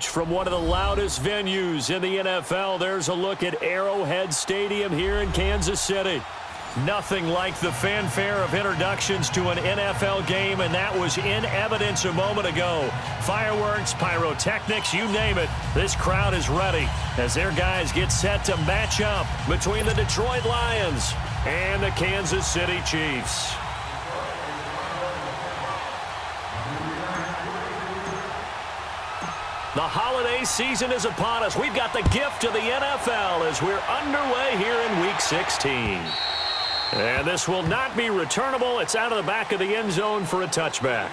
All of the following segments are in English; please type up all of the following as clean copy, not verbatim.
From one of the loudest venues in the NFL, there's a look at Arrowhead Stadium here in Kansas City. Nothing like the fanfare of introductions to an NFL game, and that was in evidence a moment ago. Fireworks, pyrotechnics, you name it. This crowd is ready as their guys get set to match up between the Detroit Lions and the Kansas City Chiefs. The holiday season is upon us. We've got the gift of the NFL as we're underway here in Week 16. And this will not be returnable. It's out of the back of the end zone for a touchback.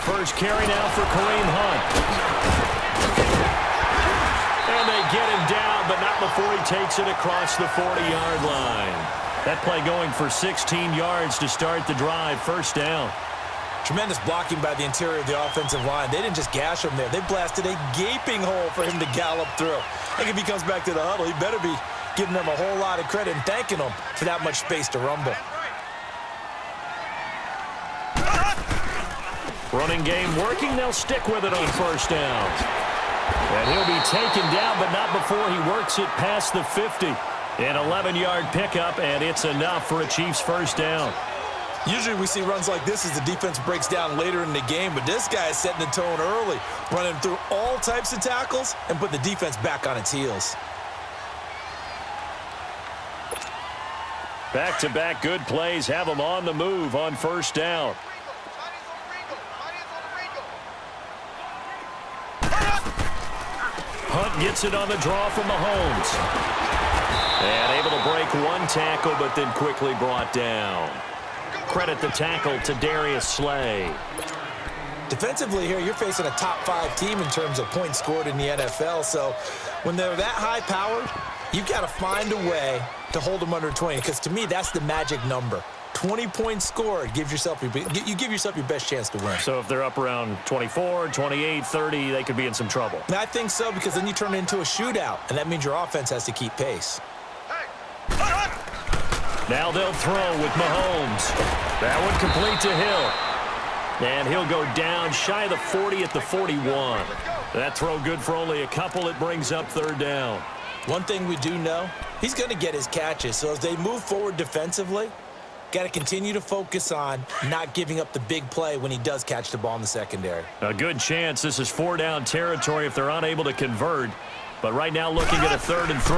First carry now for Kareem Hunt. And they get him down, but not before he takes it across the 40-yard line. That play going for 16 yards to start the drive. First down. Tremendous blocking by the interior of the offensive line. They didn't just gash him there. They blasted a gaping hole for him to gallop through. I think if he comes back to the huddle, he better be giving them a whole lot of credit and thanking them for that much space to rumble. Running game working. They'll stick with it on first down. And he'll be taken down, but not before he works it past the 50. An 11-yard pickup, and it's enough for a Chiefs first down. Usually we see runs like this as the defense breaks down later in the game, but this guy is setting the tone early, running through all types of tackles and put the defense back on its heels. Back-to-back good plays have them on the move on first down. Hunt gets it on the draw from Mahomes. And able to break one tackle, but then quickly brought down. Credit the tackle to Darius Slay. Defensively here, you're facing a top-5 team in terms of points scored in the NFL. So when they're that high-powered, you've got to find a way to hold them under 20. Because to me, that's the magic number. 20 points scored, you give yourself your best chance to win. So if they're up around 24, 28, 30, they could be in some trouble. I think so, because then you turn it into a shootout, and that means your offense has to keep pace. Now they'll throw with Mahomes. That one complete to Hill. And he'll go down shy of the 40 at the 41. That throw good for only a couple. It brings up third down. One thing we do know, he's going to get his catches. So as they move forward defensively, got to continue to focus on not giving up the big play when he does catch the ball in the secondary. A good chance this is 4-down territory if they're unable to convert. But right now looking at a 3rd and 3.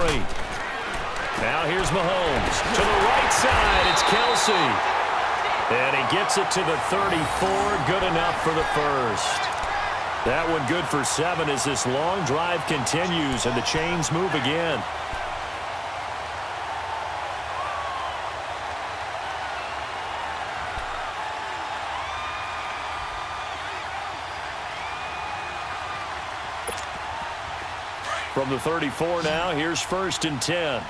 Now here's Mahomes. To the right side, it's Kelsey. And he gets it to the 34. Good enough for the first. That one good for 7 as this long drive continues and the chains move again. From the 34 now, here's 1st and 10.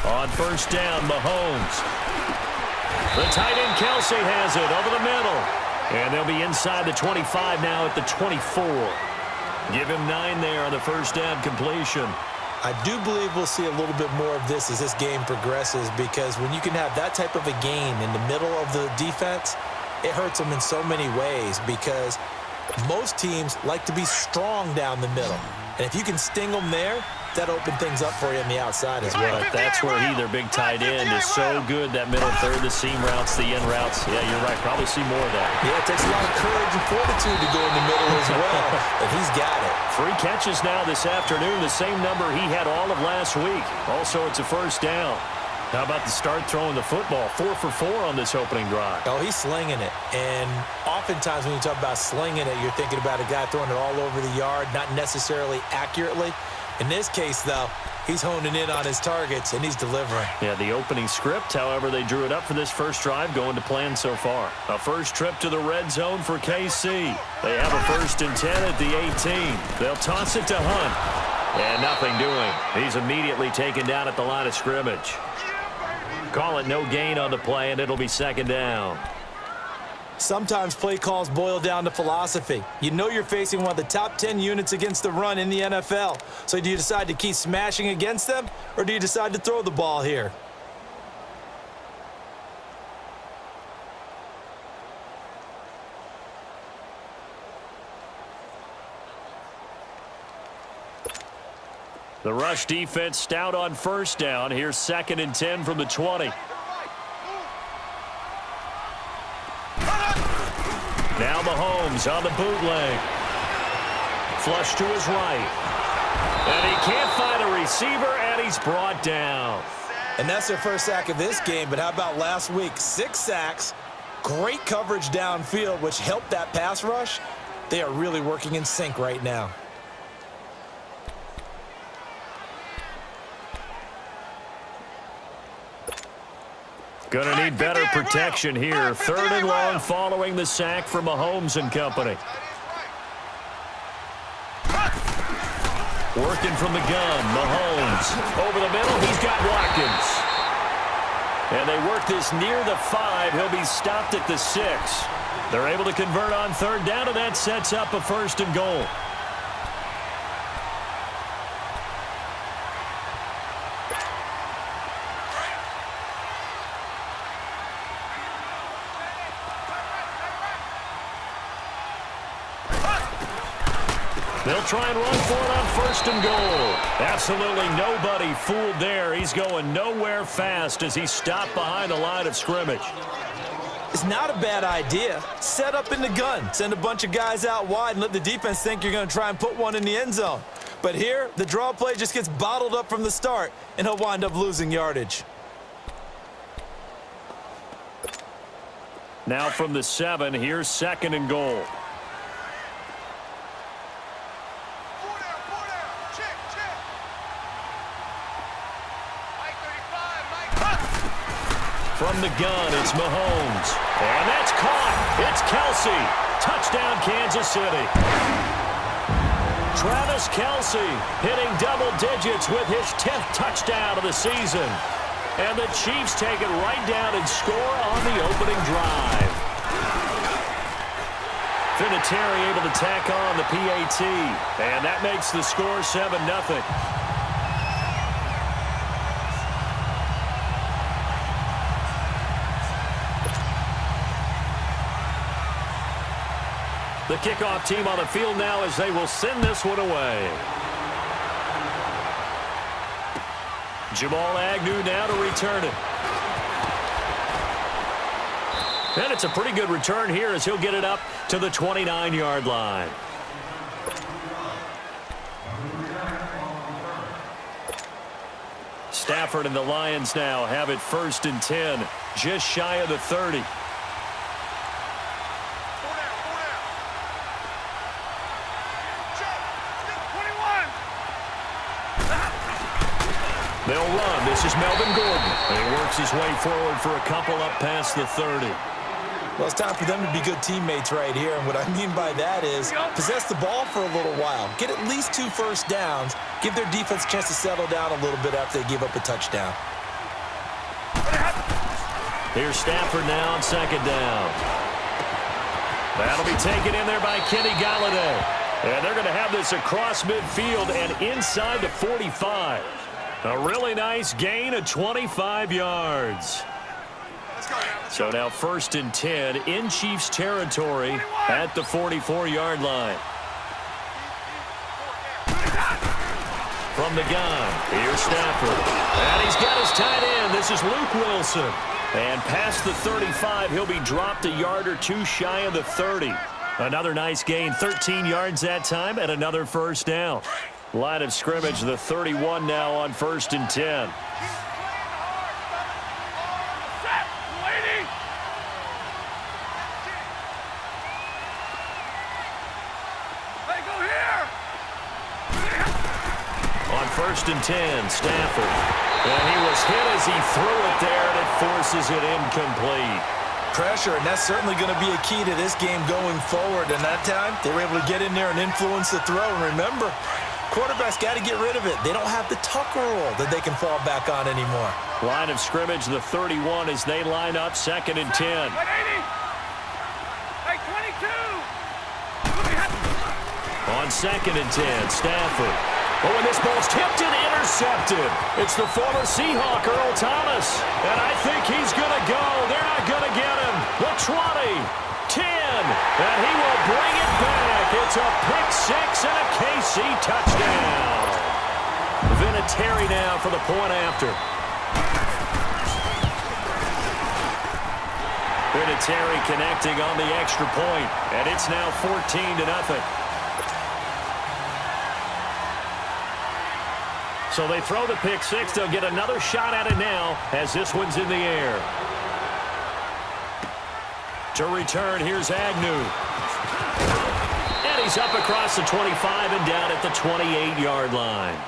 On first down, Mahomes. The tight end Kelsey has it over the middle. And they'll be inside the 25 now at the 24. Give him 9 there on the first down completion. I do believe we'll see a little bit more of this as this game progresses, because when you can have that type of a gain in the middle of the defense, it hurts them in so many ways, because most teams like to be strong down the middle. And if you can sting them there, that opens things up for you on the outside as well. That's where their big tight end, is so good. That middle third, the seam routes, the in routes. Yeah, you're right. Probably see more of that. Yeah, it takes a lot of courage and fortitude to go in the middle as well. And he's got it. 3 catches now this afternoon, the same number he had all of last week. Also, it's a first down. How about the start throwing the football? 4 for 4 on this opening drive. Oh, he's slinging it. And oftentimes when you talk about slinging it, you're thinking about a guy throwing it all over the yard, not necessarily accurately. In this case, though, He's honing in on his targets, and he's delivering. Yeah, the opening script, however, they drew it up for this first drive, going to plan so far. A first trip to the red zone for KC. They have a 1st and 10 at the 18. They'll toss it to Hunt. And nothing doing. He's immediately taken down at the line of scrimmage. Call it no gain on the play, and it'll be 2nd down. Sometimes play calls boil down to philosophy. You know you're facing one of the top 10 units against the run in the NFL. So do you decide to keep smashing against them, or do you decide to throw the ball here? The rush defense stout on 1st down. Here's 2nd and 10 from the 20. Now Mahomes on the bootleg. Flush to his right. And he can't find a receiver, and he's brought down. And that's their first sack of this game, but how about last week? 6 sacks, great coverage downfield, which helped that pass rush. They are really working in sync right now. Going to need better protection here. 3rd and long following the sack from Mahomes and company. Working from the gun, Mahomes. Over the middle, he's got Watkins. And they work this near the 5. He'll be stopped at the 6. They're able to convert on 3rd down, and that sets up a 1st and goal. They'll try and run for it on 1st and goal. Absolutely nobody fooled there. He's going nowhere fast as he's stopped behind the line of scrimmage. It's not a bad idea. Set up in the gun. Send a bunch of guys out wide and let the defense think you're going to try and put one in the end zone. But here, the draw play just gets bottled up from the start, and he'll wind up losing yardage. Now from the 7, here's 2nd and goal. From the gun, it's Mahomes. And that's caught. It's Kelce. Touchdown, Kansas City. Travis Kelce hitting double digits with his 10th touchdown of the season. And the Chiefs take it right down and score on the opening drive. Vinatieri able to tack on the PAT. And that makes the score 7-0. The kickoff team on the field now as they will send this one away. Jamal Agnew now to return it. And it's a pretty good return here as he'll get it up to the 29-yard line. Stafford and the Lions now have it 1st and 10, just shy of the 30. They'll run. This is Melvin Gordon. And he works his way forward for a couple up past the 30. Well, it's time for them to be good teammates right here. And what I mean by that is possess the ball for a little while. Get at least 2 first downs. Give their defense a chance to settle down a little bit after they give up a touchdown. Here's Stafford now on 2nd down. That'll be taken in there by Kenny Golladay. And they're going to have this across midfield and inside the 45. A really nice gain of 25 yards. So now 1st and 10 in Chiefs territory at the 44-yard line. From the gun, here's Stafford. And he's got his tight end. This is Luke Wilson. And past the 35, he'll be dropped a yard or 2 shy of the 30. Another nice gain, 13 yards that time, and another 1st down. Line of scrimmage, the 31 now on 1st and 10. 1st and 10, Stafford. And he was hit as he threw it there, and it forces it incomplete. Pressure, and that's certainly going to be a key to this game going forward. And that time, they were able to get in there and influence the throw. And remember, quarterbacks got to get rid of it. They don't have the Tucker rule that they can fall back on anymore. Line of scrimmage, the 31 as they line up, 2nd and 10. Hey, 22. On 2nd and 10, Stafford. Oh, and this ball's tipped and intercepted. It's the former Seahawk, Earl Thomas. And I think he's going to go. They're not going to get him. The 20, 10, and he will bring it back. It's a pick six and a KC touchdown. Vinatieri now for the point after. Vinatieri connecting on the extra point, and it's now 14-0. So they throw the pick six. They'll get another shot at it now as this one's in the air. To return, here's Agnew. And he's up across the 25 and down at the 28-yard line.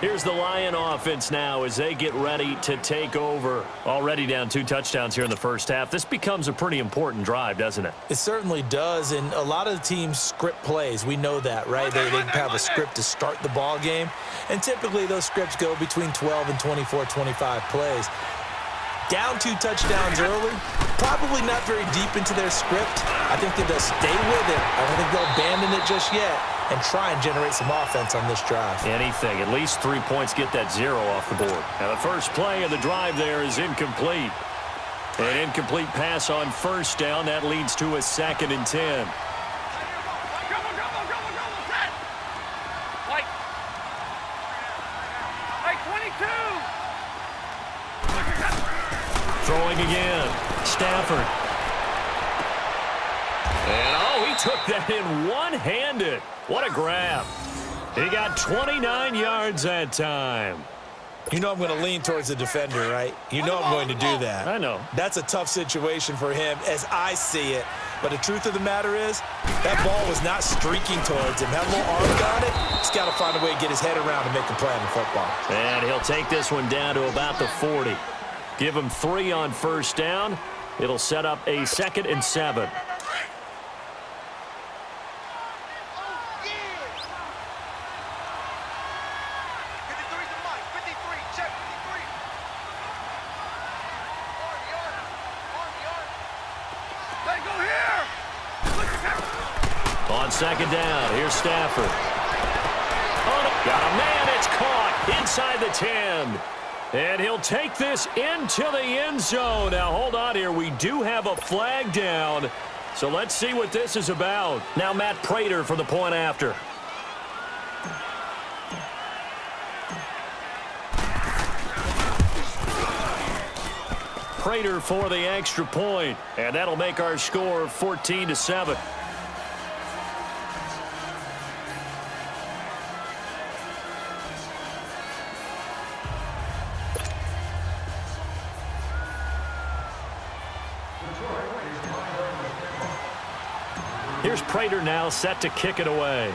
Here's the Lion offense now as they get ready to take over. Already down 2 touchdowns here in the first half. This becomes a pretty important drive, doesn't it? It certainly does, and a lot of the teams script plays. We know that, right? They have a script to start the ball game, and typically those scripts go between 12 and 24, 25 plays. Down 2 touchdowns early, probably not very deep into their script. I think that they'll stay with it. I don't think they'll abandon it just yet and try and generate some offense on this drive. Anything. At least 3 points, get that 0 off the board. Now the first play of the drive there is incomplete. An incomplete pass on first down. That leads to a 2nd and 10. Throwing again. Stafford. And, oh, he took that in one-handed. What a grab. He got 29 yards that time. You know I'm going to lean towards the defender, right? You know I'm going to do that. I know. That's a tough situation for him as I see it. But the truth of the matter is, that ball was not streaking towards him. Had a little arc on it. He's got to find a way to get his head around and make a play on the football. And he'll take this one down to about the 40. Give him 3 on first down. It'll set up a 2nd and 7. On 2nd down, here's Stafford. Oh, got a man, it's caught inside the 10. And he'll take this into the end zone. Now, hold on here. We do have a flag down. So let's see what this is about. Now, Matt Prater for the point after. Prater for the extra point. And that'll make our score 14-7. Here's Prater now set to kick it away.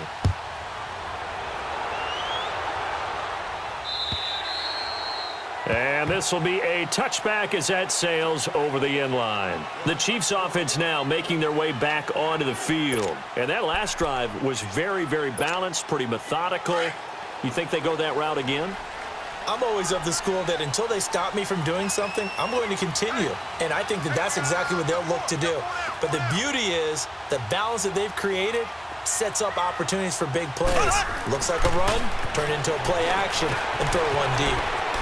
And this will be a touchback as that sails over the end line. The Chiefs offense now making their way back onto the field. And that last drive was very, very balanced, pretty methodical. You think they go that route again? I'm always of the school that until they stop me from doing something, I'm going to continue. And I think that that's exactly what they'll look to do. But the beauty is the balance that they've created sets up opportunities for big plays. Looks like a run, turn into a play action, and throw one deep.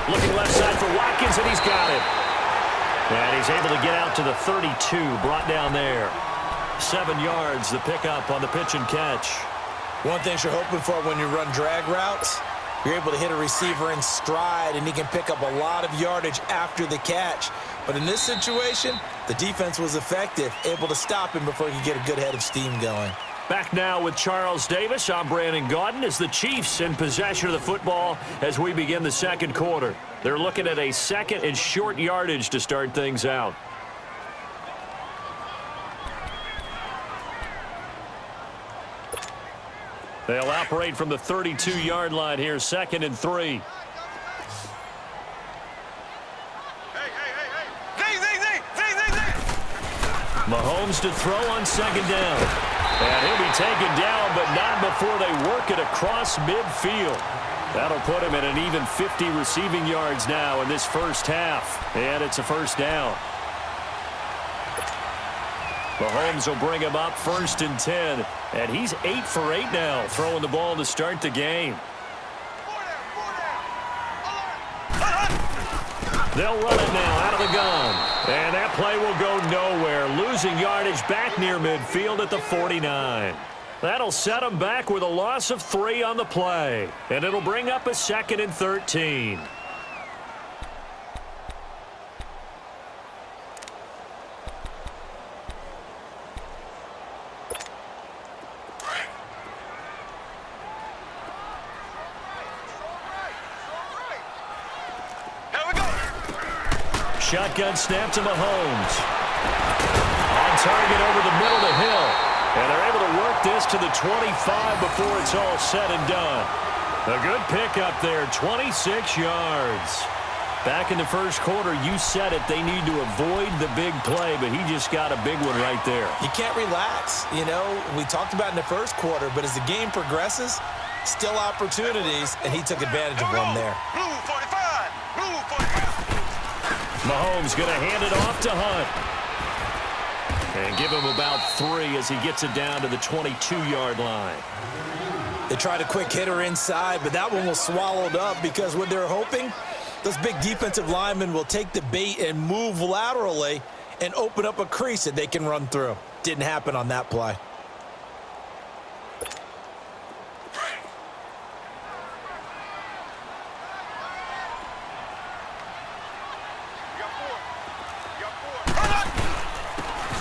Looking left side for Watkins, and he's got it. And he's able to get out to the 32, brought down there. 7 yards, the pickup on the pitch and catch. One thing you're hoping for when you run drag routes, you're able to hit a receiver in stride, and he can pick up a lot of yardage after the catch. But in this situation, the defense was effective, able to stop him before he could get a good head of steam going. Back now with Charles Davis. I'm Brandon Gaudin as the Chiefs in possession of the football as we begin the second quarter. They're looking at a 2nd and short yardage to start things out. They'll operate from the 32-yard line here, 2nd and 3. Mahomes to throw on 2nd down. And he'll be taken down, but not before they work it across midfield. That'll put him at an even 50 receiving yards now in this first half. And it's a first down. Mahomes will bring him up 1st and 10. And he's 8 for 8 now, throwing the ball to start the game. They'll run it now out of the gun. And that play will go nowhere, losing yardage back near midfield at the 49. That'll set them back with a loss of 3 on the play. And it'll bring up a 2nd and 13. Shotgun snap to Mahomes. On target over the middle to Hill. And they're able to work this to the 25 before it's all said and done. A good pickup there, 26 yards. Back in the first quarter, you said it, they need to avoid the big play, but he just got a big one right there. He can't relax. You know, we talked about in the first quarter, but as the game progresses, still opportunities, and he took advantage of one there. Blue 45! Blue 45! Mahomes going to hand it off to Hunt. And give him about 3 as he gets it down to the 22-yard line. They tried a quick hitter inside, but that one was swallowed up because what they're hoping, those big defensive linemen will take the bait and move laterally and open up a crease that they can run through. Didn't happen on that play.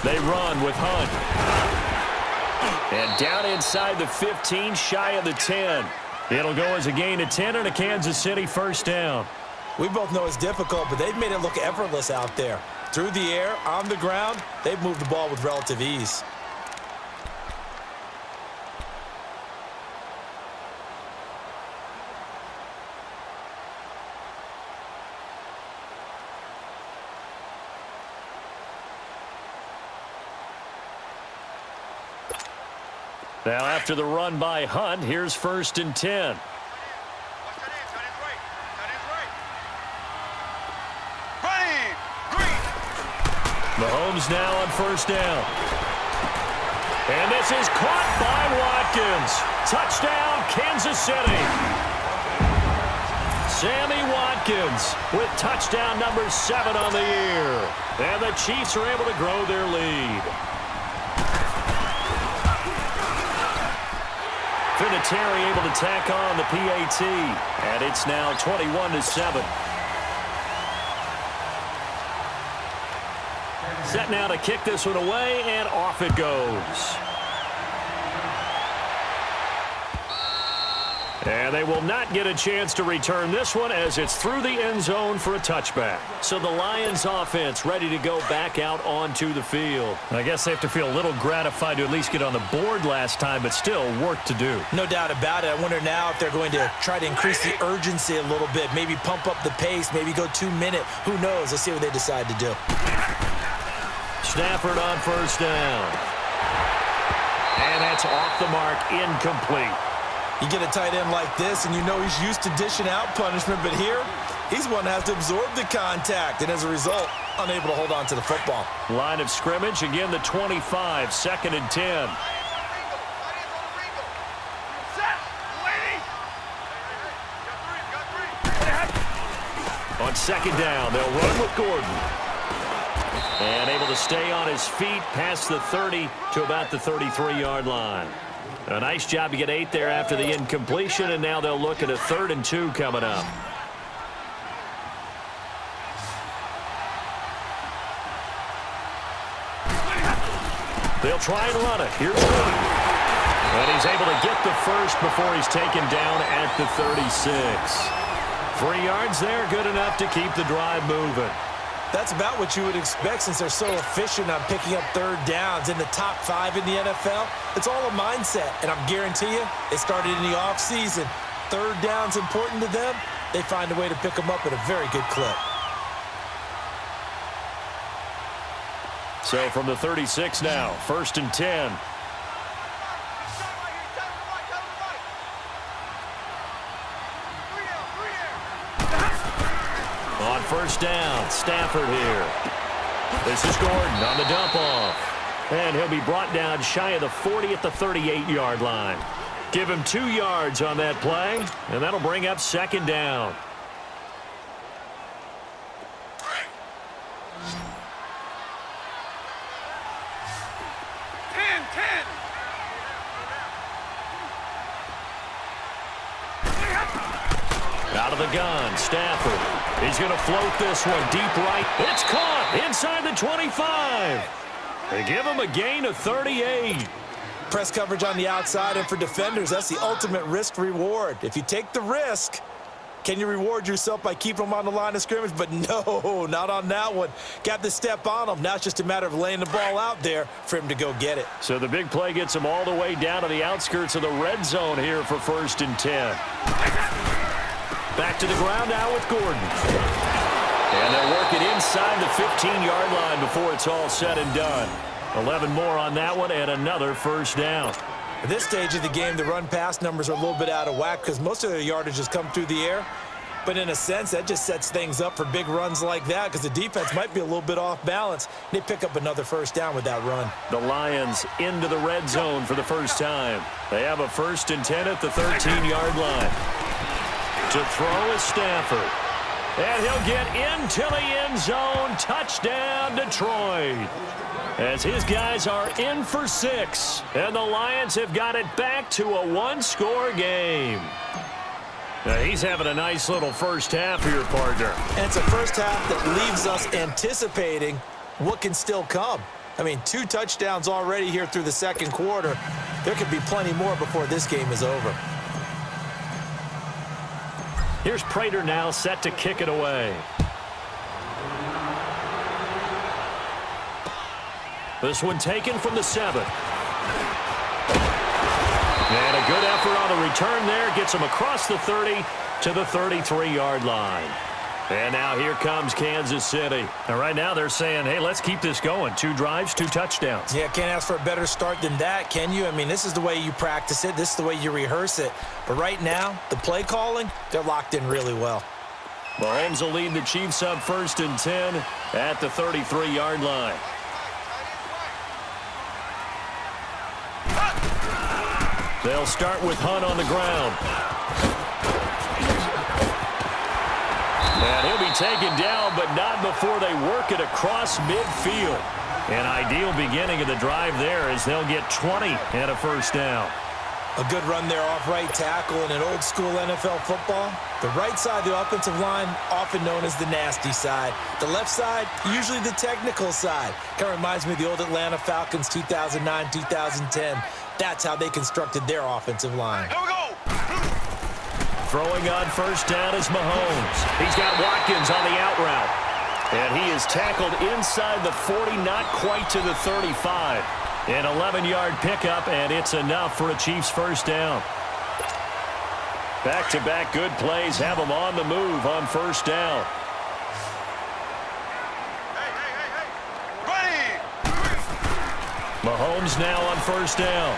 They run with Hunt. And down inside the 15, shy of the 10. It'll go as a gain of 10 and a Kansas City first down. We both know it's difficult, but they've made it look effortless out there. Through the air, on the ground, they've moved the ball with relative ease. Now after the run by Hunt, here's 1st and 10. Mahomes now on 1st down. And this is caught by Watkins. Touchdown, Kansas City. Sammy Watkins with touchdown number 7 on the year. And the Chiefs are able to grow their lead. Vinatieri able to tack on the PAT. And it's now 21-7. Set now to kick this one away, and off it goes. And they will not get a chance to return this one as it's through the end zone for a touchback. So the Lions offense ready to go back out onto the field. I guess they have to feel a little gratified to at least get on the board last time, but still work to do. No doubt about it. I wonder now if they're going to try to increase the urgency a little bit, maybe pump up the pace, maybe go 2-minute. Who knows? Let's see what they decide to do. Stafford on 1st down. And that's off the mark, incomplete. You get a tight end like this, and you know he's used to dishing out punishment, but here, he's one that has to absorb the contact, and as a result, unable to hold on to the football. Line of scrimmage, again the 25, 2nd and 10. On 2nd down, they'll run with Gordon. And able to stay on his feet past the 30 to about the 33-yard line. A nice job to get 8 there after the incompletion, and now they'll look at a 3rd and 2 coming up. They'll try and run it. Here's Woody. And he's able to get the first before he's taken down at the 36. 3 yards there, good enough to keep the drive moving. That's about what you would expect since they're so efficient on picking up third downs in the top 5 in the NFL. It's all a mindset, and I'm guarantee you it started in the offseason. Third down's important to them. They find a way to pick them up at a very good clip. So from the 36 now, 1st and 10. On 1st down, Stafford here. This is Gordon on the dump off. And he'll be brought down shy of the 40 at the 38-yard line. Give him 2 yards on that play, and that'll bring up 2nd down. Out of the gun, Stafford. He's going to float this one deep right. It's caught inside the 25. They give him a gain of 38. Press coverage on the outside, and for defenders, that's the ultimate risk-reward. If you take the risk, can you reward yourself by keeping them on the line of scrimmage? But no, not on that one. Got the step on him. Now it's just a matter of laying the ball out there for him to go get it. So the big play gets him all the way down to the outskirts of the red zone here for 1st and 10. Back to the ground now with Gordon. And they'll work it inside the 15-yard line before it's all said and done. 11 more on that one and another 1st down. At this stage of the game, the run-pass numbers are a little bit out of whack because most of their yardage has come through the air. But in a sense, that just sets things up for big runs like that because the defense might be a little bit off balance. They pick up another 1st down with that run. The Lions into the red zone for the first time. They have a 1st and 10 at the 13-yard line. To throw is Stafford. And he'll get into the end zone. Touchdown, Detroit. As his guys are in for 6. And the Lions have got it back to a 1-score game. Now he's having a nice little first half here, partner. And it's a first half that leaves us anticipating what can still come. I mean, 2 touchdowns already here through the 2nd quarter. There could be plenty more before this game is over. Here's Prater now set to kick it away. This one taken from the 7. And a good effort on the return there. Gets him across the 30 to the 33-yard line. And now here comes Kansas City. And right now they're saying, hey, let's keep this going. 2 drives, 2 touchdowns. Yeah, can't ask for a better start than that, can you? I mean, this is the way you practice it. This is the way you rehearse it. But right now, the play calling, they're locked in really well. Mahomes will lead the Chiefs up 1st and 10 at the 33-yard line. They'll start with Hunt on the ground. And he'll be taken down, but not before they work it across midfield. An ideal beginning of the drive there as they'll get 20 and a 1st down. A good run there off right tackle in an old-school NFL football. The right side of the offensive line, often known as the nasty side. The left side, usually the technical side. Kind of reminds me of the old Atlanta Falcons 2009, 2010. That's how they constructed their offensive line. Here we go. Throwing on 1st down is Mahomes. He's got Watkins on the out route. And he is tackled inside the 40, not quite to the 35. An 11-yard pickup, and it's enough for a Chiefs 1st down. Back-to-back good plays have them on the move on 1st down. Ready. Mahomes now on 1st down.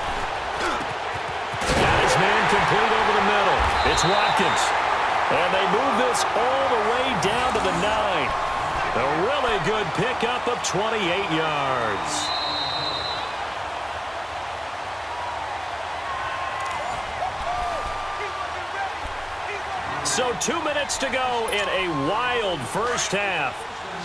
Got his man complete over the middle. It's Watkins. And they move this all the way down to the 9. A really good pickup of 28 yards. So 2 minutes to go in a wild first half.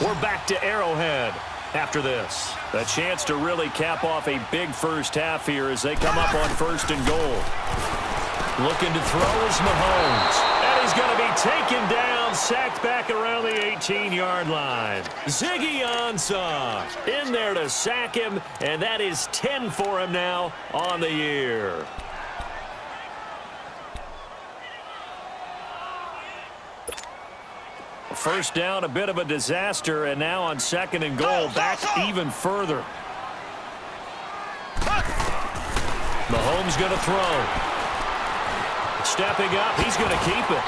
We're back to Arrowhead after this. A chance to really cap off a big first half here as they come up on 1st and goal. Looking to throw is Mahomes. And he's going to be taken down, sacked back around the 18-yard line. Ziggy Ansah in there to sack him, and that is 10 for him now on the year. first down, a bit of a disaster, and now on second and goal, back even further. Mahomes going to throw. Stepping up, he's going to keep it.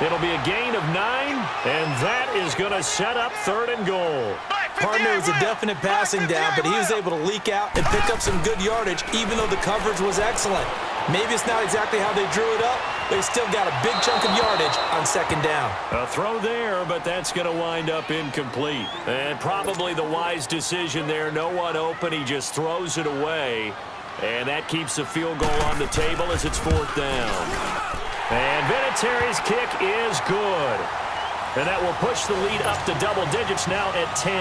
It'll be a gain of 9, and that is going to set up third and goal. Partner was a definite passing down, but he was able to leak out and pick up some good yardage, even though the coverage was excellent. Maybe it's not exactly how they drew it up, but he still got a big chunk of yardage on second down. A throw there, but that's going to wind up incomplete. And probably the wise decision there. No one open. He just throws it away. And that keeps the field goal on the table as it's fourth down. And Vinatieri's kick is good. And that will push the lead up to double digits now at 10.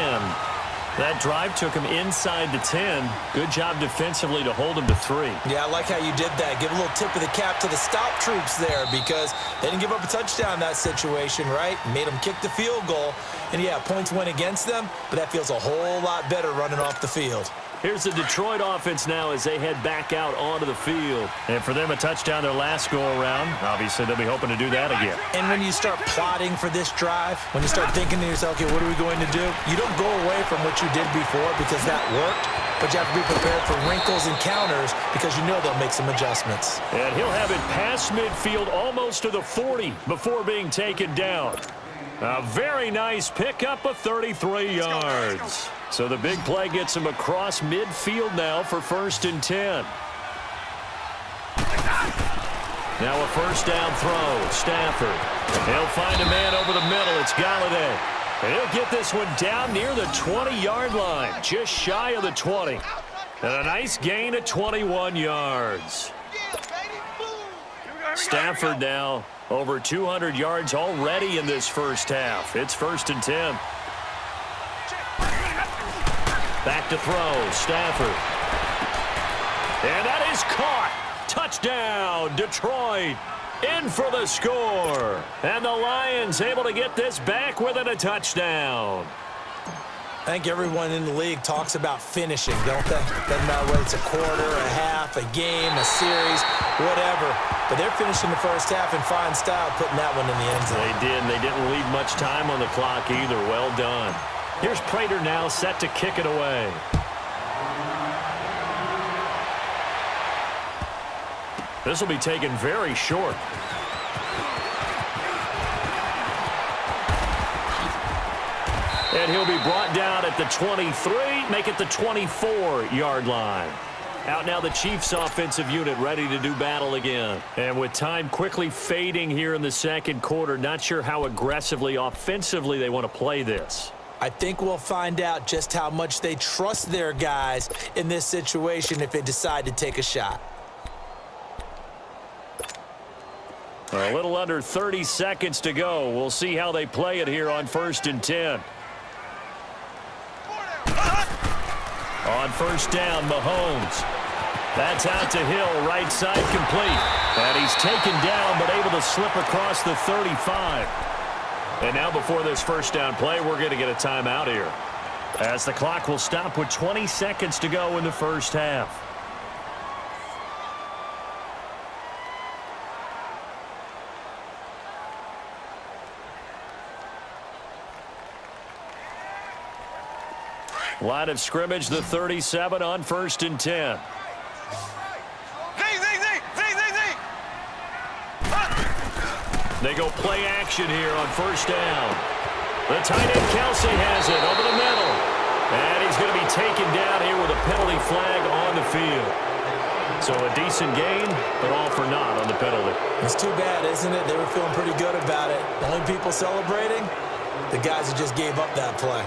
That drive took him inside the 10. Good job defensively to hold him to 3. Yeah, I like how you did that. Give a little tip of the cap to the stop troops there because they didn't give up a touchdown in that situation, right? Made them kick the field goal. And, yeah, points went against them, but that feels a whole lot better running off the field. Here's the Detroit offense now as they head back out onto the field. And for them, a touchdown their last go-around. Obviously, they'll be hoping to do that again. And when you start plotting for this drive, when you start thinking to yourself, okay, what are we going to do? You don't go away from what you did before because that worked, but you have to be prepared for wrinkles and counters because you know they'll make some adjustments. And he'll have it past midfield almost to the 40 before being taken down. A very nice pickup of 33 yards. So the big play gets him across midfield now for first and 10. Now a first down throw. Stafford. He'll find a man over the middle. It's Galladay. And he'll get this one down near the 20-yard line. Just shy of the 20. And a nice gain of 21 yards. Stafford now over 200 yards already in this first half. It's first and 10. Back to throw, Stafford. And that is caught. Touchdown, Detroit. In for the score. And the Lions able to get this back within a touchdown. I think everyone in the league talks about finishing, don't they? Doesn't matter whether it's a quarter, a half, a game, a series, whatever. But they're finishing the first half in fine style, putting that one in the end zone. They did, and they didn't leave much time on the clock either. Well done. Here's Prater now set to kick it away. This will be taken very short. And he'll be brought down at the 23, make it the 24-yard line. Out now the Chiefs offensive unit ready to do battle again. And with time quickly fading here in the second quarter, not sure how aggressively, offensively they want to play this. I think we'll find out just how much they trust their guys in this situation if they decide to take a shot. A little under 30 seconds to go. We'll see how they play it here on first and 10. On first down, Mahomes. That's out to Hill, right side complete. And he's taken down but able to slip across the 35. And now before this first down play, we're going to get a timeout here, as the clock will stop with 20 seconds to go in the first half. Line of scrimmage, the 37 on first and 10. They go play action here on first down. The tight end Kelsey has it over the middle. And he's going to be taken down here with a penalty flag on the field. So a decent gain, but all for naught on the penalty. It's too bad, isn't it? They were feeling pretty good about it. The only people celebrating, the guys who just gave up that play.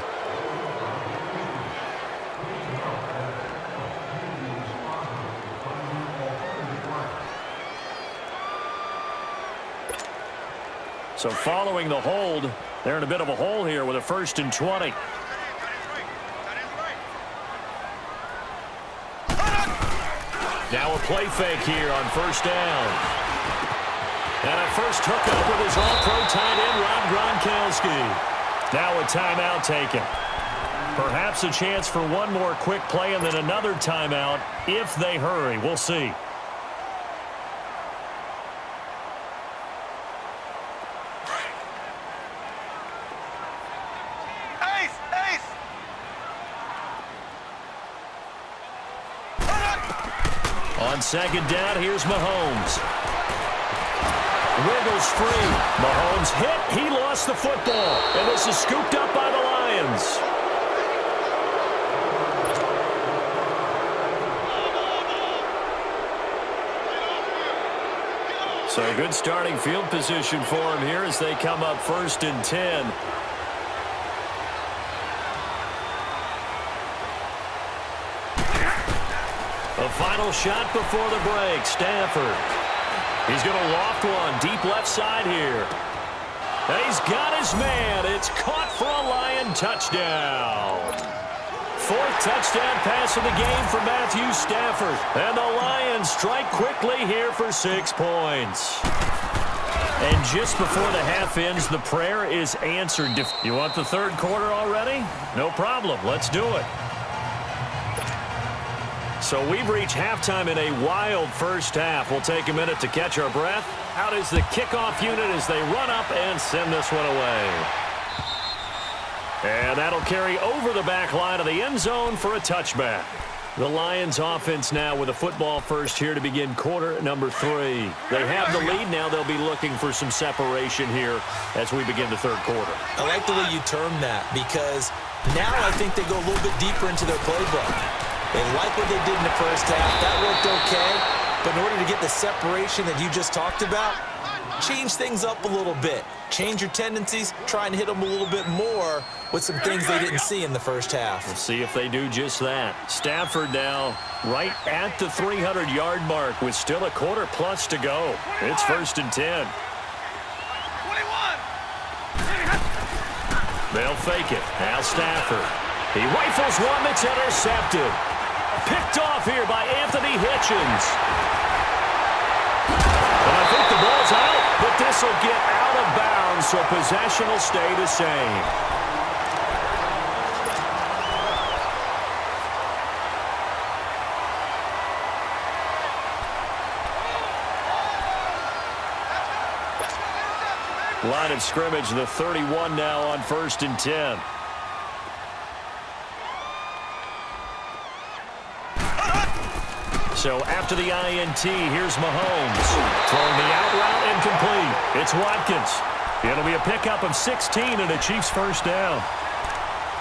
So following the hold, they're in a bit of a hole here with a first and 20. Now a play fake here on first down. And a first hookup with his all-pro tight end, Rob Gronkowski. Now a timeout taken. Perhaps a chance for one more quick play and then another timeout if they hurry. We'll see. On second down, here's Mahomes. Wiggles free. Mahomes hit. He lost the football. And this is scooped up by the Lions. So good starting field position for him here as they come up 1st and 10. A final shot before the break. Stafford. He's going to loft one deep left side here. And he's got his man. It's caught for a Lion touchdown. 4th touchdown pass of the game for Matthew Stafford. And the Lions strike quickly here for 6 points. And just before the half ends, the prayer is answered. You want the 3rd quarter already? No problem. Let's do it. So we've reached halftime in a wild first half. We'll take a minute to catch our breath. Out is the kickoff unit as they run up and send this one away. And that'll carry over the back line of the end zone for a touchback. The Lions offense now with a football first here to begin quarter number 3. They have the lead. Now they'll be looking for some separation here as we begin the 3rd quarter. I like the way you term that because now I think they go a little bit deeper into their playbook. They like what they did in the first half. That worked okay. But in order to get the separation that you just talked about, change things up a little bit. Change your tendencies. Try and hit them a little bit more with some things they didn't see in the first half. We'll see if they do just that. Stafford now right at the 300-yard mark with still a quarter plus to go. It's 1st and 10. 21. They'll fake it. Now Stafford. He rifles one that's intercepted. Picked off here by Anthony Hitchens. And I think the ball's out, but this will get out of bounds, so possession will stay the same. Line of scrimmage, the 31 now on 1st and 10. So after the INT, here's Mahomes. Throwing the out route incomplete. It's Watkins. It'll be a pickup of 16 and a Chiefs first down.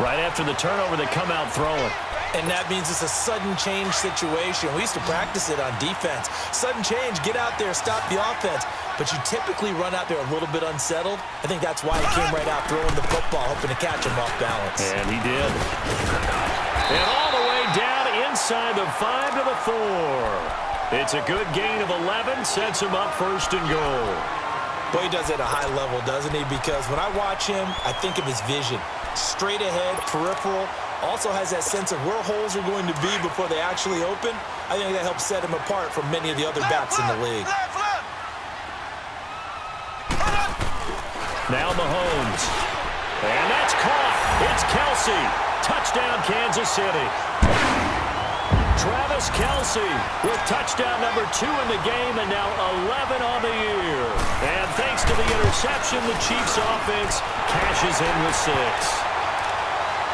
Right after the turnover, they come out throwing. And that means it's a sudden change situation. We used to practice it on defense. Sudden change, get out there, stop the offense. But you typically run out there a little bit unsettled. I think that's why he came right out throwing the football, hoping to catch him off balance. And he did. And all the way down inside the 5 to the 4. It's a good gain of 11, sets him up 1st and goal. Boy, he does it at a high level, doesn't he? Because when I watch him, I think of his vision. Straight ahead, peripheral, also has that sense of where holes are going to be before they actually open. I think that helps set him apart from many of the other backs in the league. Now Mahomes. And that's caught. It's Kelsey. Touchdown, Kansas City. Travis Kelsey with touchdown number 2 in the game and now 11 on the year. And thanks to the interception, the Chiefs offense cashes in with 6.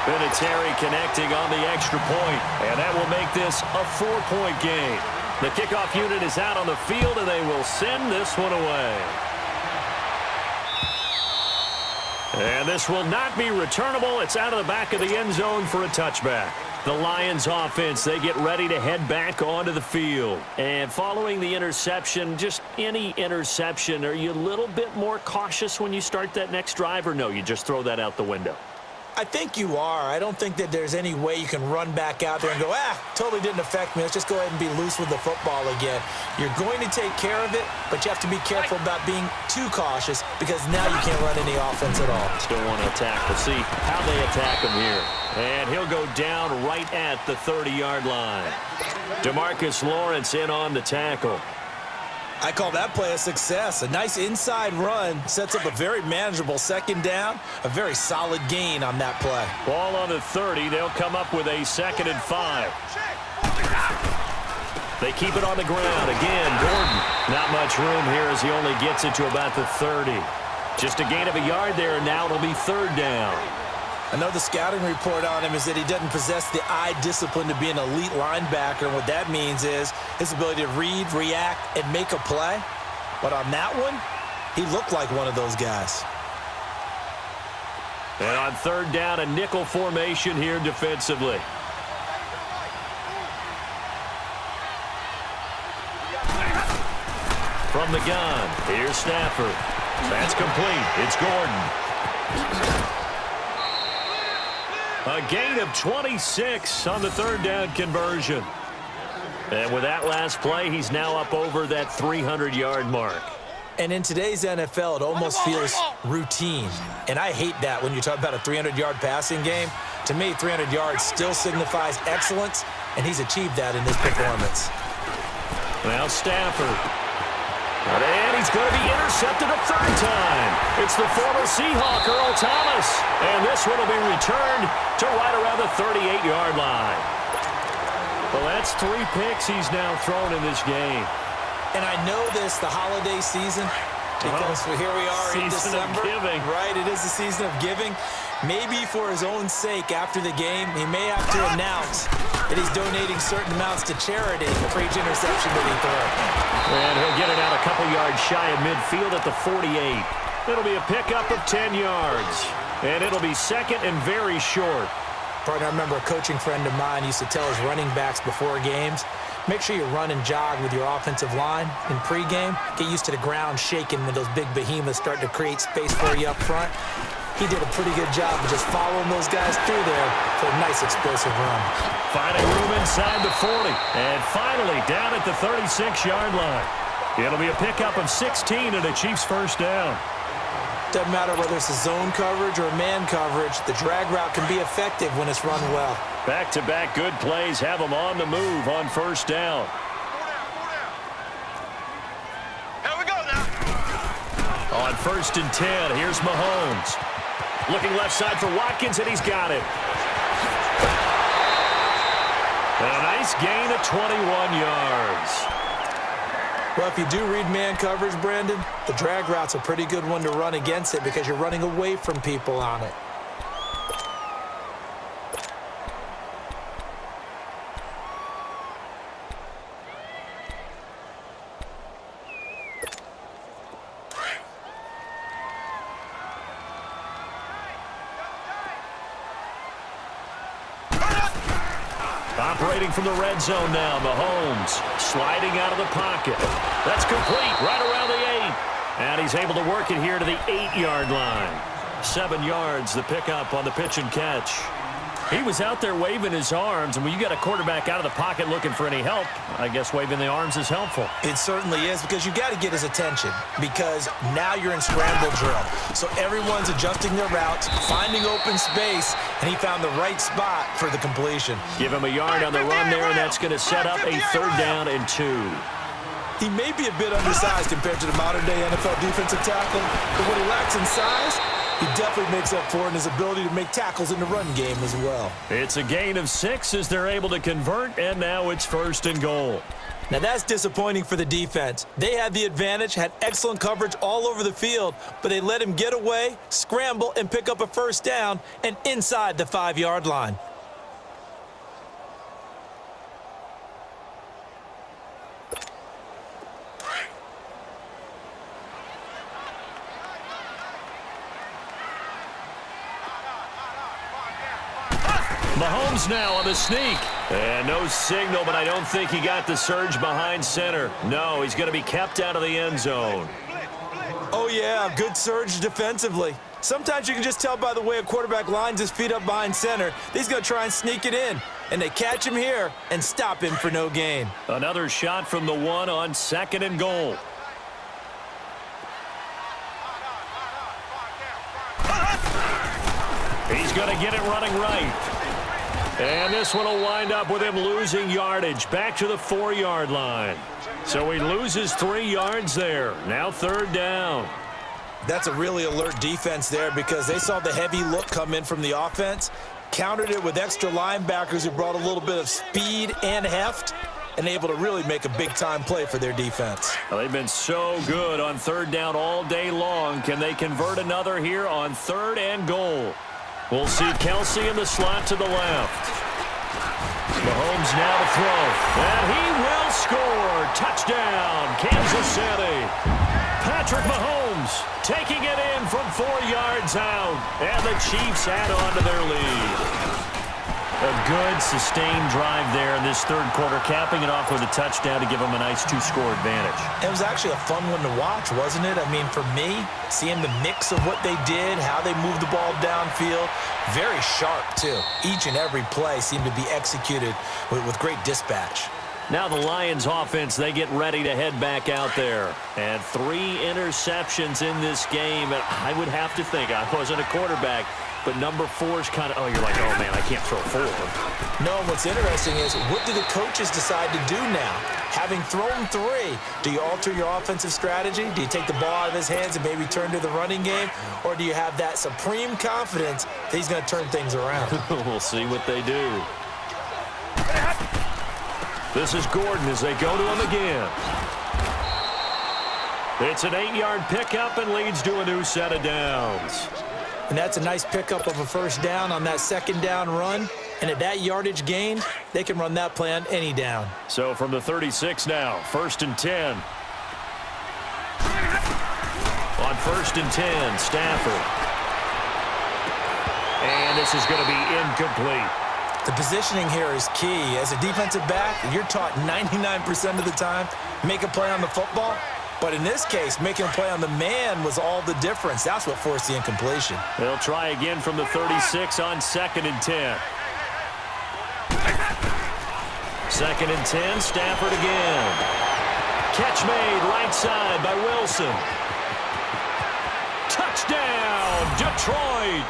Vinatieri connecting on the extra point, and that will make this a 4-point game. The kickoff unit is out on the field, and they will send this one away. And this will not be returnable. It's out of the back of the end zone for a touchback. The Lions offense, they get ready to head back onto the field. And following the interception, just any interception, are you a little bit more cautious when you start that next drive, or no, you just throw that out the window? I think you are. I don't think that there's any way you can run back out there and go, totally didn't affect me. Let's just go ahead and be loose with the football again. You're going to take care of it, but you have to be careful about being too cautious because now you can't run any offense at all. Still want to attack. We'll see how they attack him here. And he'll go down right at the 30-yard line. DeMarcus Lawrence in on the tackle. I call that play a success. A nice inside run sets up a very manageable second down. A very solid gain on that play. Ball on the 30. They'll come up with a 2nd and 5. They keep it on the ground. Again, Gordon. Not much room here as he only gets it to about the 30. Just a gain of a yard there, and now it'll be 3rd down. I know the scouting report on him is that he doesn't possess the eye discipline to be an elite linebacker, and what that means is his ability to read, react, and make a play. But on that one, he looked like one of those guys. And on third down, a nickel formation here defensively. From the gun, here's Stafford. That's complete. It's Gordon. A gain of 26 on the third down conversion. And with that last play, he's now up over that 300-yard mark. And in today's NFL, it almost feels routine. And I hate that when you talk about a 300-yard passing game. To me, 300 yards still signifies excellence, and he's achieved that in his performance. Now Stafford. And he's going to be intercepted a third time. It's the former Seahawk, Earl Thomas. And this one will be returned to right around the 38-yard line. Well, that's 3 picks he's now thrown in this game. And I know this, the holiday season, because here we are in December. Season of giving. Right, it is the season of giving. Maybe for his own sake after the game, he may have to announce that he's donating certain amounts to charity for each interception that he throws. And he'll get it out a couple yards shy of midfield at the 48. It'll be a pickup of 10 yards. And it'll be second and very short. Partner, I remember a coaching friend of mine used to tell his running backs before games, make sure you run and jog with your offensive line in pregame. Get used to the ground shaking when those big behemoths start to create space for you up front. He did a pretty good job of just following those guys through there for a nice explosive run. Finding room inside the 40. And finally down at the 36-yard line. It'll be a pickup of 16 and a Chiefs first down. Doesn't matter whether it's a zone coverage or man coverage, the drag route can be effective when it's run well. Back-to-back good plays have them on the move on first down. Here we go now. On first and 10, here's Mahomes. Looking left side for Watkins, and he's got it. And a nice gain of 21 yards. Well, if you do read man coverage, Brandon, the drag route's a pretty good one to run against it because you're running away from people on it. Operating from the red zone now, Mahomes sliding out of the pocket. That's complete right around the 8. And he's able to work it here to the 8-yard line. 7 yards, the pickup on the pitch and catch. He was out there waving his arms, and when you got a quarterback out of the pocket looking for any help, I guess waving the arms is helpful. It certainly is, because you got to get his attention, because now you're in scramble drill. So everyone's adjusting their routes, finding open space, and he found the right spot for the completion. Give him a yard on the run there, and that's going to set up a third down and 2. He may be a bit undersized compared to the modern-day NFL defensive tackle, but what he lacks in size, he definitely makes up for it in his ability to make tackles in the run game as well. It's a gain of 6 as they're able to convert, and now it's first and goal. Now that's disappointing for the defense. They had the advantage, had excellent coverage all over the field, but they let him get away, scramble, and pick up a first down, and inside the 5-yard line. Mahomes now on the sneak. And no signal, but I don't think he got the surge behind center. No, he's going to be kept out of the end zone. Oh, yeah, good surge defensively. Sometimes you can just tell by the way a quarterback lines his feet up behind center that he's going to try and sneak it in. And they catch him here and stop him for no gain. Another shot from the 1 on second and goal. He's going to get it running right. And this one will wind up with him losing yardage back to the 4-yard line. So he loses 3 yards there. Now third down. That's a really alert defense there because they saw the heavy look come in from the offense, countered it with extra linebackers who brought a little bit of speed and heft, and able to really make a big-time play for their defense. Well, they've been so good on third down all day long. Can they convert another here on third and goal? We'll see Kelsey in the slot to the left. Mahomes now to throw. And he will score. Touchdown, Kansas City. Patrick Mahomes taking it in from 4 yards out. And the Chiefs add on to their lead. A good, sustained drive there in this third quarter, capping it off with a touchdown to give them a nice 2-score advantage. It was actually a fun one to watch, wasn't it? I mean, for me, seeing the mix of what they did, how they moved the ball downfield, very sharp, too. Each and every play seemed to be executed with great dispatch. Now the Lions offense, they get ready to head back out there. And 3 interceptions in this game. And I would have to think, I wasn't a quarterback, but number 4 is kind of, oh, you're like, oh, man, I can't throw 4. No, what's interesting is, what do the coaches decide to do now? Having thrown 3, do you alter your offensive strategy? Do you take the ball out of his hands and maybe turn to the running game? Or do you have that supreme confidence that he's going to turn things around? We'll see what they do. This is Gordon as they go to him again. It's an 8-yard pickup and leads to a new set of downs. And that's a nice pickup of a first down on that second down run. And at that yardage gain, they can run that play on any down. So from the 36 now, 1st and 10. On 1st and 10, Stafford. And this is going to be incomplete. The positioning here is key. As a defensive back, you're taught 99% of the time, make a play on the football. But in this case, making a play on the man was all the difference. That's what forced the incompletion. They'll try again from the 36 on 2nd and 10. 2nd and 10, Stafford again. Catch made right side by Wilson. Touchdown, Detroit.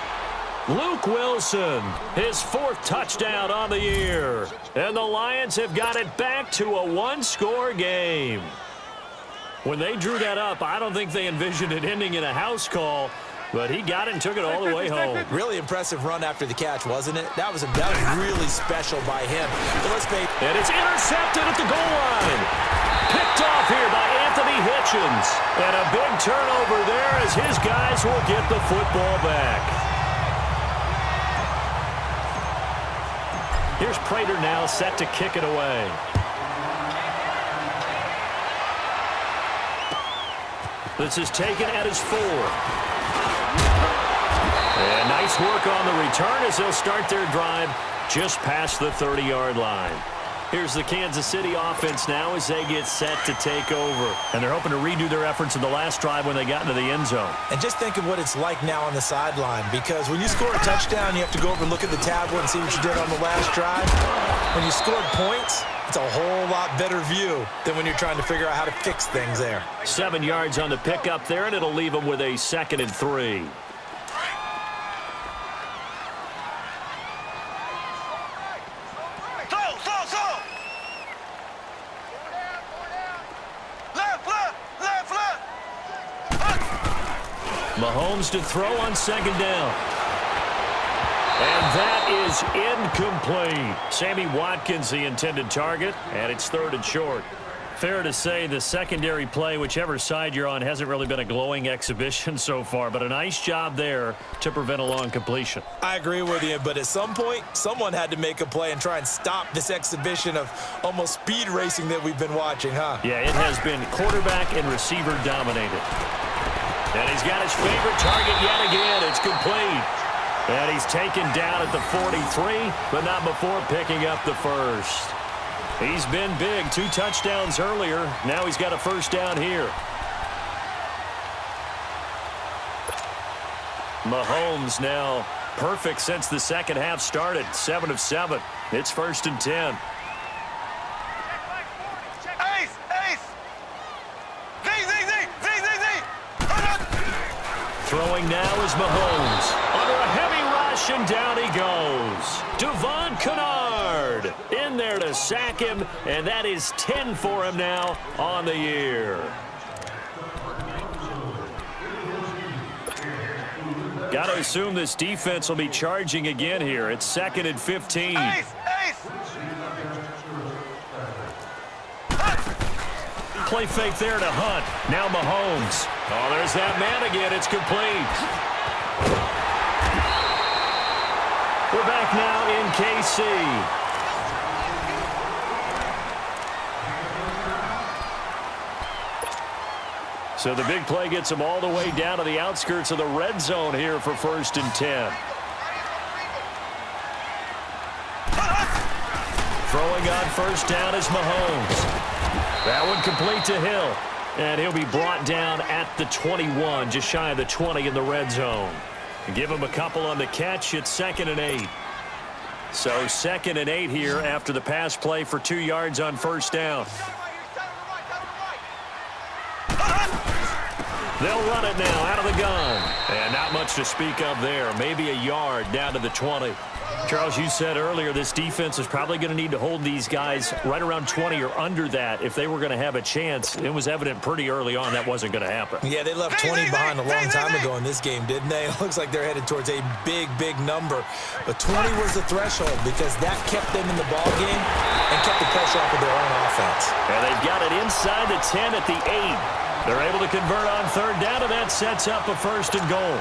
Luke Wilson, his 4th touchdown on the year. And the Lions have got it back to a 1-score game. When they drew that up, I don't think they envisioned it ending in a house call, but he got it and took it all the way home. Really impressive run after the catch, wasn't it? That was really special by him. And it's intercepted at the goal line. Picked off here by Anthony Hitchens. And a big turnover there as his guys will get the football back. Here's Prater now set to kick it away. This is taken at his 4. And nice work on the return as they'll start their drive just past the 30-yard line. Here's the Kansas City offense now as they get set to take over. And they're hoping to redo their efforts in the last drive when they got into the end zone. And just think of what it's like now on the sideline, because when you score a touchdown, you have to go over and look at the tablet and see what you did on the last drive. When you scored points, it's a whole lot better view than when you're trying to figure out how to fix things there. 7 yards on the pickup there, and it'll leave them with a 2nd and 3. Mahomes to throw on 2nd down. And that is incomplete. Sammy Watkins, the intended target, and it's 3rd and short. Fair to say the secondary play, whichever side you're on, hasn't really been a glowing exhibition so far, but a nice job there to prevent a long completion. I agree with you, but at some point, someone had to make a play and try and stop this exhibition of almost speed racing that we've been watching, huh? Yeah, it has been quarterback and receiver dominated. And he's got his favorite target yet again. It's complete. And he's taken down at the 43, but not before picking up the 1st. He's been big. 2 touchdowns earlier. Now he's got a 1st down here. Mahomes now perfect since the second half started. 7 of 7. It's 1st and 10. Throwing now is Mahomes. Under a heavy rush, and down he goes. Devon Kennard in there to sack him, and that is 10 for him now on the year. Got to assume this defense will be charging again here. It's 2nd and 15. Play fake there to Hunt. Now Mahomes. Oh, there's that man again. It's complete. We're back now in KC. So the big play gets them all the way down to the outskirts of the red zone here for 1st and 10. Throwing on 1st down is Mahomes. That one complete to Hill. And he'll be brought down at the 21, just shy of the 20 in the red zone. Give him a couple on the catch. It's 2nd and 8. So 2nd and 8 here after the pass play for 2 yards on 1st down. They'll run it now out of the gun. And not much to speak of there. Maybe a yard down to the 20. Charles, you said earlier this defense is probably going to need to hold these guys right around 20 or under that if they were going to have a chance. It was evident pretty early on that wasn't going to happen. Yeah, they left 20 behind a long time ago in this game, didn't they? It looks like they're headed towards a big, big number. But 20 was the threshold because that kept them in the ball game and kept the pressure off of their own offense. And they've got it inside the 10 at the 8. They're able to convert on 3rd down, and that sets up a 1st and goal.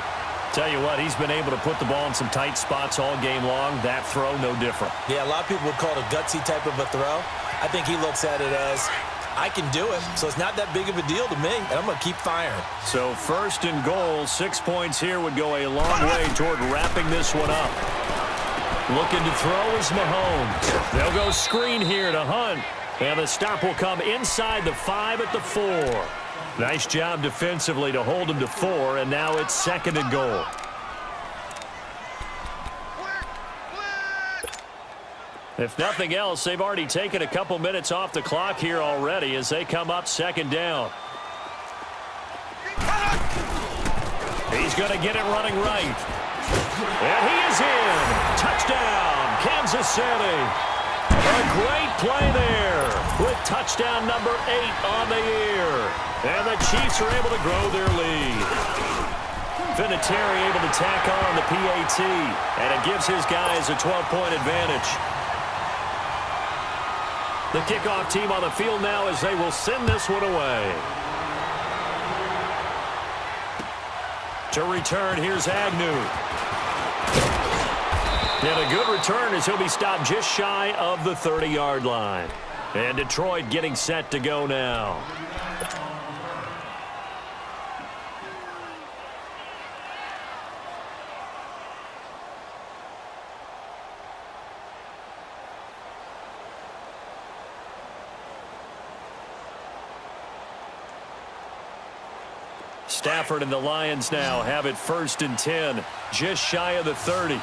Tell you what, he's been able to put the ball in some tight spots all game long. That throw, no different. Yeah, a lot of people would call it a gutsy type of a throw. I think he looks at it as, I can do it, so it's not that big of a deal to me, and I'm going to keep firing. So 1st and goal, 6 points here would go a long way toward wrapping this one up. Looking to throw is Mahomes. They'll go screen here to Hunt, and the stop will come inside the 5 at the 4. Nice job defensively to hold him to 4, and now it's 2nd and goal. If nothing else, they've already taken a couple minutes off the clock here already as they come up 2nd down. He's going to get it running right. And he is in. Touchdown, Kansas City. A great play there with touchdown number 8 on the year. And the Chiefs are able to grow their lead. Vinatieri able to tack on the PAT, and it gives his guys a 12-point advantage. The kickoff team on the field now as they will send this one away. To return, here's Agnew. And a good return as he'll be stopped just shy of the 30-yard line. And Detroit getting set to go now. Stafford and the Lions now have it 1st and 10, just shy of the 30.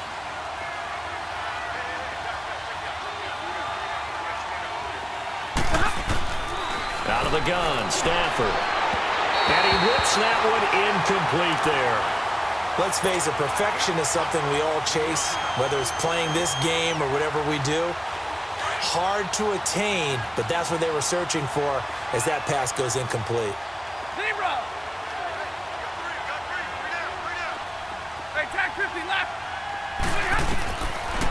Out of the gun, Stafford. And he whips that one incomplete there. Let's face it, perfection is something we all chase, whether it's playing this game or whatever we do. Hard to attain, but that's what they were searching for as that pass goes incomplete.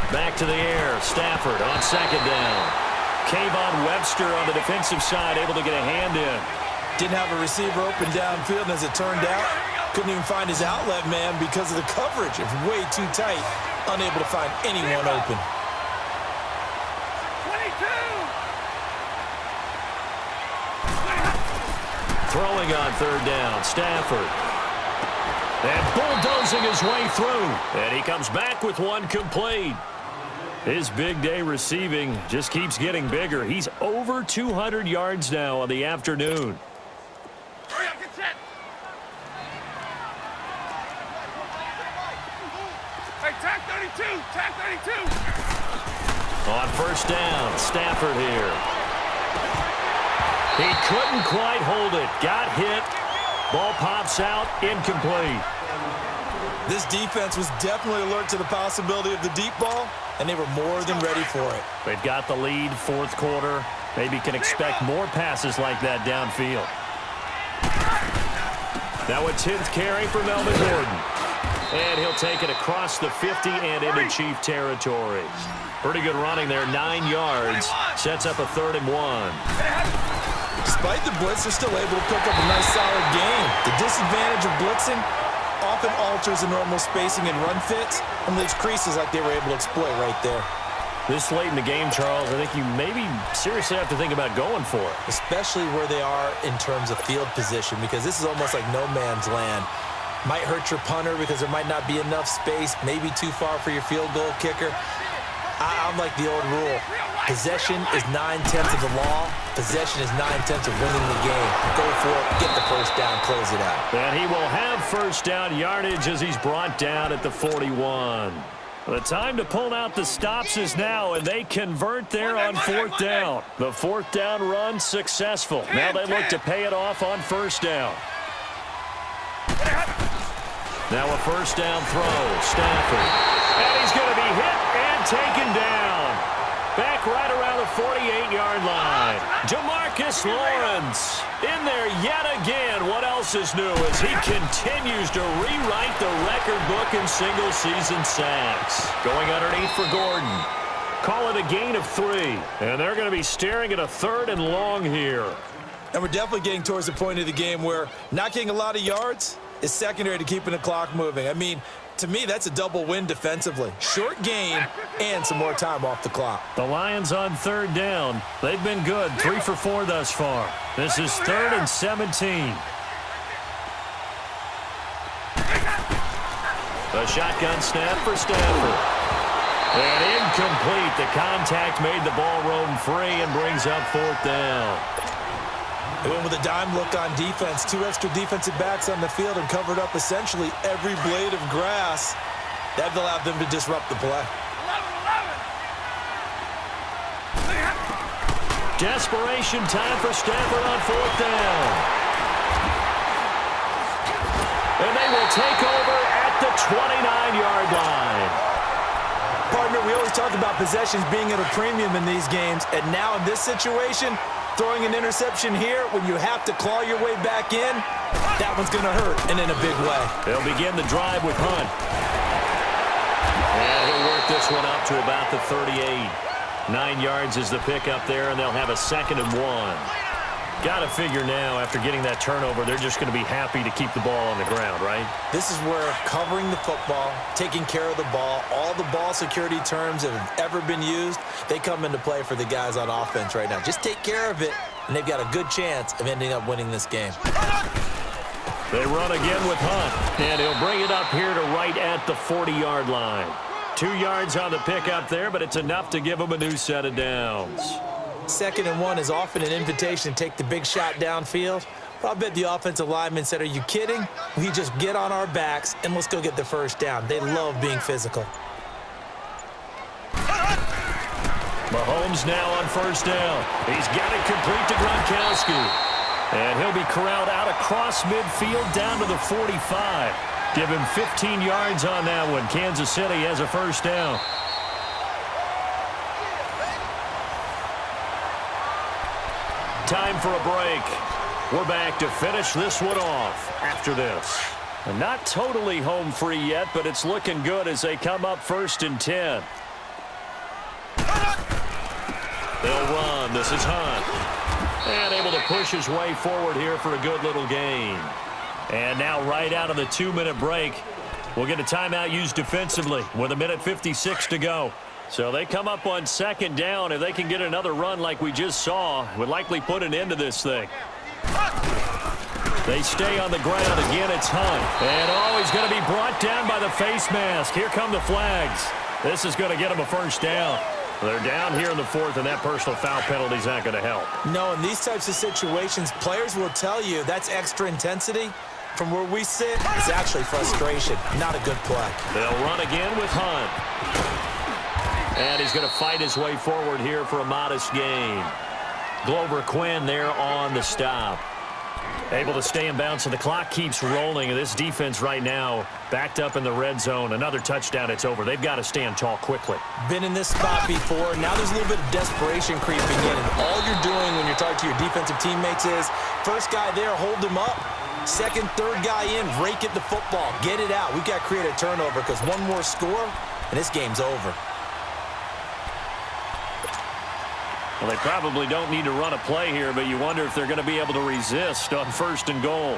Back to the air, Stafford on 2nd down. Kayvon Webster on the defensive side, able to get a hand in. Didn't have a receiver open downfield, and as it turned out, couldn't even find his outlet man because of the coverage. It was way too tight, unable to find anyone open. 22. Throwing on 3rd down, Stafford. And bulldozing his way through. And he comes back with one complete. His big day receiving just keeps getting bigger. He's over 200 yards now on the afternoon. Hurry up, get set. Hey, tack 32, tack 32. On 1st down, Stafford here. He couldn't quite hold it. Got hit. Ball pops out, incomplete. This defense was definitely alert to the possibility of the deep ball, and they were more than ready for it. They've got the lead, 4th quarter. Maybe can expect more passes like that downfield. Now a 10th carry for Melvin Gordon. And he'll take it across the 50 and into Chief territory. Pretty good running there, 9 yards. Sets up a 3rd and 1. Despite the blitz, they're still able to pick up a nice solid game. The disadvantage of blitzing, often alters the normal spacing and run fits and leaves creases like they were able to exploit right there. This late in the game, Charles, I think you maybe seriously have to think about going for it. Especially where they are in terms of field position, because this is almost like no man's land. Might hurt your punter because there might not be enough space, maybe too far for your field goal kicker. I'm like the old rule. Possession is 9/10 of the law. Possession is 9/10 of winning the game. Go for it, get the first down, close it out. And he will have first down yardage as he's brought down at the 41. The time to pull out the stops is now, and they convert there on fourth down. The fourth down run successful. Now they look to pay it off on first down. Now a first down throw, Stafford. And he's going to be hit and taken down. Back right around the 48-yard line. Jamarcus Lawrence in there yet again. What else is new as he continues to rewrite the record book in single-season sacks. Going underneath for Gordon. Call it a gain of 3. And they're going to be staring at a 3rd and long here. And we're definitely getting towards the point of the game where not getting a lot of yards is secondary to keeping the clock moving. I mean, to me, that's a double win defensively. Short gain and some more time off the clock. The Lions on 3rd down. They've been good. 3 for 4 thus far. This is 3rd and 17. The shotgun snap for Stafford. And incomplete. The contact made the ball roam free and brings up 4th down. They went with a dime look on defense. 2 extra defensive backs on the field and covered up essentially every blade of grass. That allowed them to disrupt the play. 11. Desperation time for Stafford on 4th down. And they will take over at the 29-yard line. Partner, we always talk about possessions being at a premium in these games, and now in this situation, throwing an interception here when you have to claw your way back in, that one's going to hurt, and in a big way. They'll begin the drive with Hunt. And he'll work this one up to about the 38. 9 yards is the pickup there, and they'll have a 2nd and 1. Got to figure now, after getting that turnover, they're just going to be happy to keep the ball on the ground, right? This is where covering the football, taking care of the ball, all the ball security terms that have ever been used, they come into play for the guys on offense right now. Just take care of it, and they've got a good chance of ending up winning this game. They run again with Hunt, and he'll bring it up here to right at the 40-yard line. 2 yards on the pickup there, but it's enough to give them a new set of downs. 2nd and 1 is often an invitation to take the big shot downfield. But I bet the offensive lineman said, are you kidding? We just get on our backs and let's go get the first down. They love being physical. Mahomes now on 1st down. He's got it complete to Gronkowski. And he'll be corralled out across midfield down to the 45. Give him 15 yards on that one. Kansas City has a 1st down. Time for a break. We're back to finish this one off after this. And not totally home free yet, but it's looking good as they come up 1st and 10. They'll run. This is Hunt. And able to push his way forward here for a good little gain. And now right out of the 2-minute break, we'll get a timeout used defensively with 1:56 to go. So they come up on 2nd down. If they can get another run like we just saw, would likely put an end to this thing. They stay on the ground. Again, it's Hunt. And he's going to be brought down by the face mask. Here come the flags. This is going to get them a 1st down. They're down here in the 4th, and that personal foul penalty is not going to help. No, in these types of situations, players will tell you that's extra intensity. From where we sit, it's actually frustration. Not a good play. They'll run again with Hunt. And he's going to fight his way forward here for a modest gain. Glover Quinn there on the stop. Able to stay in bounds, and the clock keeps rolling. And this defense right now backed up in the red zone. Another touchdown, it's over. They've got to stand tall quickly. Been in this spot before. Now there's a little bit of desperation creeping in. And all you're doing when you're talking to your defensive teammates is, first guy there, hold him up. 2nd, 3rd guy in, rake at the football. Get it out. We've got to create a turnover because one more score, and this game's over. Well, they probably don't need to run a play here, but you wonder if they're going to be able to resist on 1st and goal.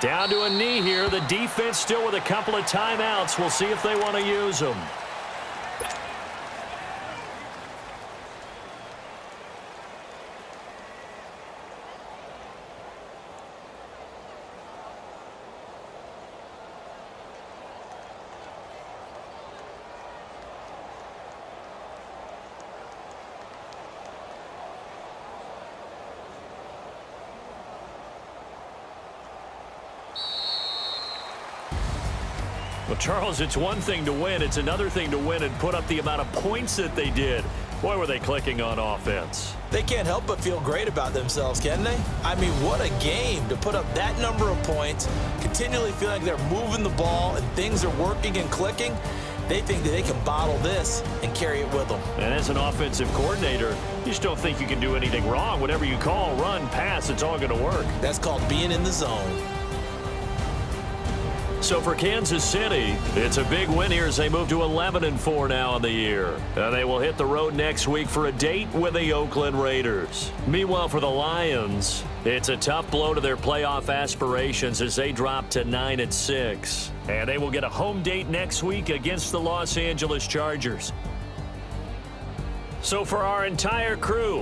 Down to a knee here. The defense still with a couple of timeouts. We'll see if they want to use them. Well, Charles, it's one thing to win. It's another thing to win and put up the amount of points that they did. Boy, were they clicking on offense. They can't help but feel great about themselves, can they? I mean, what a game to put up that number of points, continually feel like they're moving the ball and things are working and clicking. They think that they can bottle this and carry it with them. And as an offensive coordinator, you just don't think you can do anything wrong. Whatever you call, run, pass, it's all going to work. That's called being in the zone. So for Kansas City, it's a big win here as they move to 11-4 now in the year. And they will hit the road next week for a date with the Oakland Raiders. Meanwhile, for the Lions, it's a tough blow to their playoff aspirations as they drop to 9-6. And they will get a home date next week against the Los Angeles Chargers. So for our entire crew,